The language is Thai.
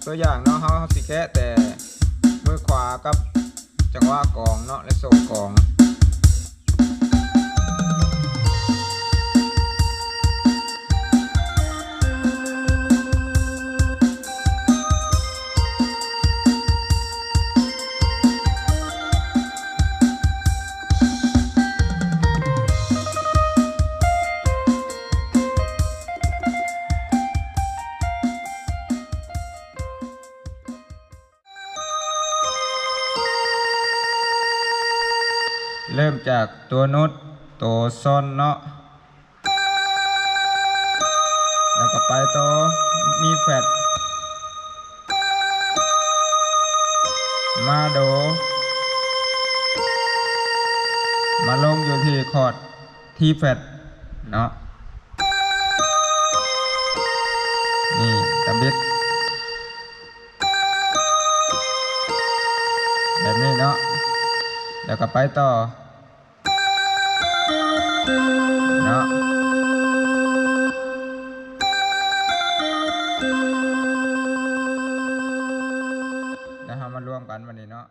ตัวอย่างเนาะเฮาสิแค่แต่มือขวากับจังหวะกองเนาะและโซ่กองเริ่มจากตัวโน้ตตัวซ่อนเนาะแล้วก็ไปตัวมีแฟดมาโดมาลงอยู่ที่คอร์ดที่แฟดเนาะนี่ตะบิดแบบนี้เนาะแล้วก็ไปต่อเนาะแล้วมารวมกันวันนี้เนาะ